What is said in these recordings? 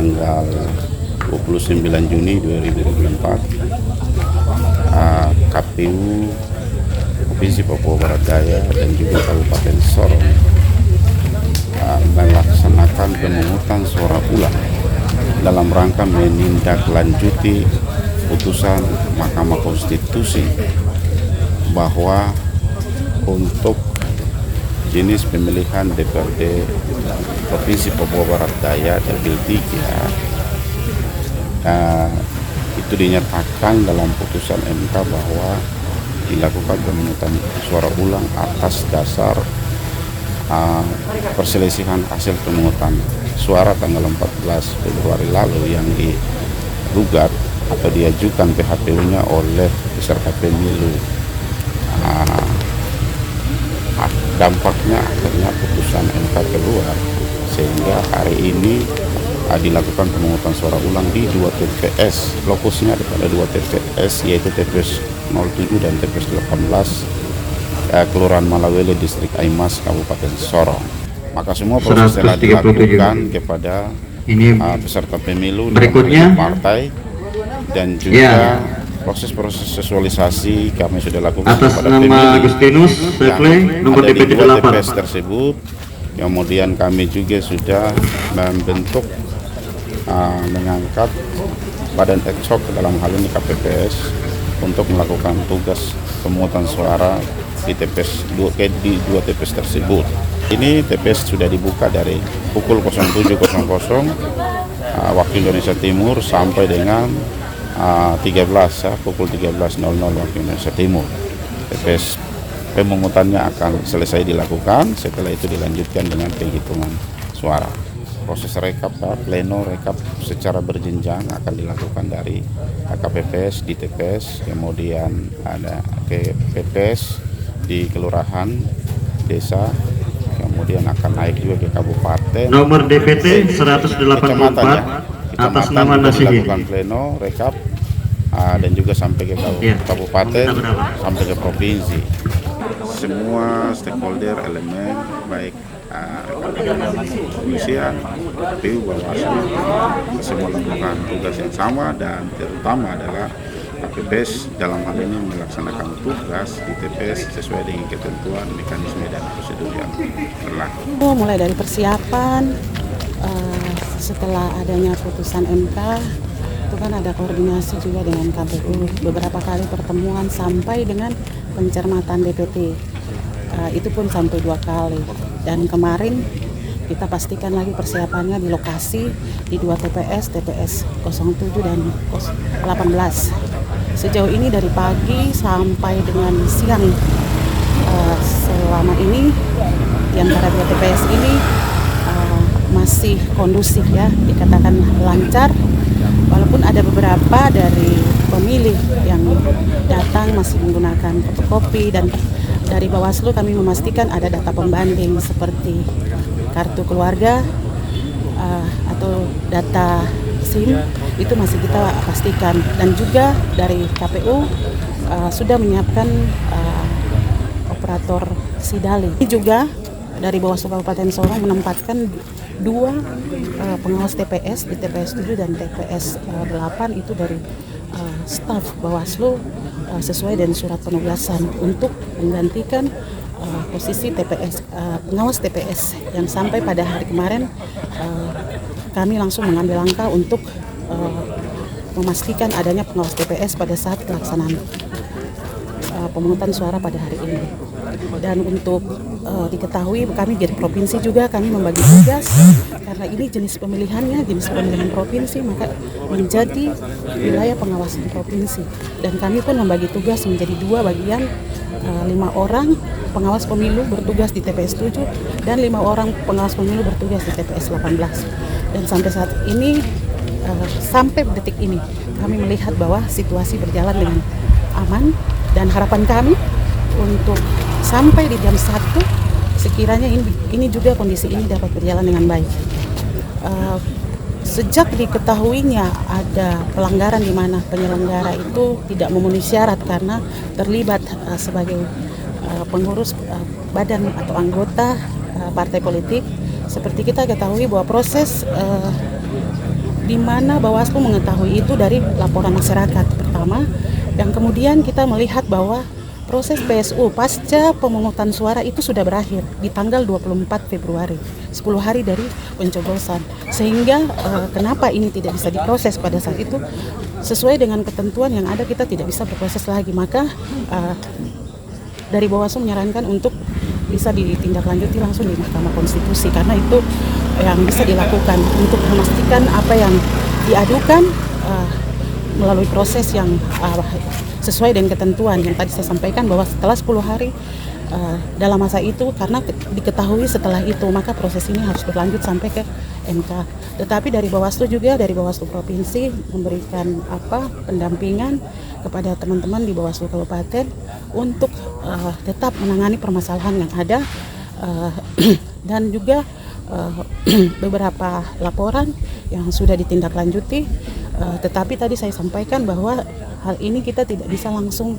tanggal 29 Juni 2024 KPU Provinsi Papua Barat Daya dan juga Kabupaten Sorong melaksanakan pemungutan suara ulang dalam rangka menindaklanjuti putusan Mahkamah Konstitusi bahwa untuk jenis pemilihan DPRD Provinsi Papua Barat Daya Dapil 3 itu dinyatakan dalam putusan MK bahwa dilakukan pemungutan suara ulang atas dasar perselisihan hasil pemungutan suara tanggal 14 Februari lalu yang digugat atau diajukan PHPU-nya oleh peserta pemilu. Dampaknya akhirnya putusan MK keluar sehingga hari ini dilakukan pemungutan suara ulang di 2 TPS. Lokusnya pada 2 TPS yaitu TPS 07 dan TPS 18 Kelurahan Malawele Distrik Aimas Kabupaten Sorong. Maka semua proses telah dilakukan kepada peserta pemilu berikutnya partai dan juga proses visualisasi kami sudah lakukan atas kepada nama Agustinus yang ada di 2 TPS tersebut. Kemudian kami juga sudah membentuk mengangkat badan ad hoc dalam hal ini KPPS untuk melakukan tugas pemungutan suara di di 2 TPS tersebut. Ini TPS sudah dibuka dari pukul 07.00 waktu Indonesia Timur sampai dengan pukul 13.00 waktu Indonesia Timur. TPS pemungutannya akan selesai dilakukan, setelah itu dilanjutkan dengan penghitungan suara. Proses rekap pleno rekap secara berjenjang akan dilakukan dari KPPS di TPS, kemudian ada ke PPS di kelurahan, desa, kemudian akan naik juga ke kabupaten. Nomor DPT 184 atas nama Nasihin. Dilakukan pleno rekap dan juga sampai ke kabupaten, sampai ke provinsi. Semua stakeholder elemen baik kepolisian, KPU, Bawaslu semua melakukan tugas yang sama dan terutama adalah KPPS dalam hal ini melaksanakan tugas di TPS sesuai dengan ketentuan, mekanisme dan prosedur yang berlaku. Mulai dari persiapan setelah adanya putusan MK itu kan ada koordinasi juga dengan KPU, beberapa kali pertemuan sampai dengan pencermatan DPT, itu pun sampai 2 kali. Dan kemarin kita pastikan lagi persiapannya di lokasi di 2 TPS 07 dan 18. Sejauh ini dari pagi sampai dengan siang selama ini di antara 2 TPS ini masih kondusif ya, dikatakan lancar, walaupun ada beberapa dari pemilih yang datang masih menggunakan fotokopi, dan dari Bawaslu kami memastikan ada data pembanding seperti kartu keluarga atau data SIM, itu masih kita pastikan. Dan juga dari KPU sudah menyiapkan operator SIDALI. Ini juga dari Bawaslu Kabupaten Sorong menempatkan 2 pengawas TPS di TPS 7 dan TPS 8 itu dari staf Bawaslu sesuai dengan surat penugasan untuk menggantikan posisi TPS pengawas TPS yang sampai pada hari kemarin kami langsung mengambil langkah untuk memastikan adanya pengawas TPS pada saat pelaksanaan pemungutan suara pada hari ini. Dan untuk diketahui kami dari provinsi juga kami membagi tugas karena ini jenis pemilihan provinsi, maka menjadi wilayah pengawasan provinsi, dan kami pun membagi tugas menjadi 2 bagian, 5 orang pengawas pemilu bertugas di TPS 7 dan 5 orang pengawas pemilu bertugas di TPS 18. Dan sampai saat ini sampai detik ini kami melihat bahwa situasi berjalan dengan aman, dan harapan kami untuk sampai di jam 1 sekiranya ini juga kondisi ini dapat berjalan dengan baik. Sejak diketahuinya ada pelanggaran di mana penyelenggara itu tidak memenuhi syarat karena terlibat sebagai pengurus badan atau anggota partai politik, seperti kita ketahui bahwa proses di mana Bawaslu mengetahui itu dari laporan masyarakat pertama, dan kemudian kita melihat bahwa proses PSU pasca pemungutan suara itu sudah berakhir di tanggal 24 Februari, 10 hari dari pencoblosan. Sehingga kenapa ini tidak bisa diproses pada saat itu, sesuai dengan ketentuan yang ada kita tidak bisa berproses lagi. Maka dari Bawaslu menyarankan untuk bisa ditindaklanjuti langsung di Mahkamah Konstitusi, karena itu yang bisa dilakukan untuk memastikan apa yang diadukan melalui proses yang sesuai dengan ketentuan yang tadi saya sampaikan, bahwa setelah 10 hari dalam masa itu, karena diketahui setelah itu, maka proses ini harus berlanjut sampai ke MK. Tetapi dari Bawaslu juga, dari Bawaslu Provinsi memberikan pendampingan kepada teman-teman di Bawaslu Kabupaten untuk tetap menangani permasalahan yang ada, dan juga beberapa laporan yang sudah ditindaklanjuti. Tetapi tadi saya sampaikan bahwa hal ini kita tidak bisa langsung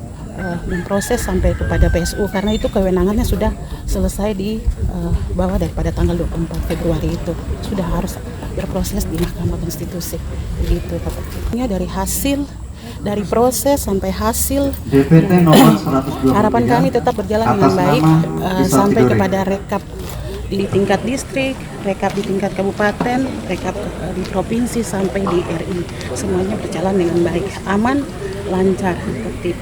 memproses sampai kepada PSU, karena itu kewenangannya sudah selesai di bawah daripada tanggal 24 Februari itu sudah harus berproses di Mahkamah Konstitusi. Begitu Bapak. Ini dari proses sampai hasil, harapan kami tetap berjalan dengan baik sampai kepada rekap di tingkat distrik, rekap di tingkat kabupaten, rekap di provinsi sampai di RI. Semuanya berjalan dengan baik, aman, lancar, tertib.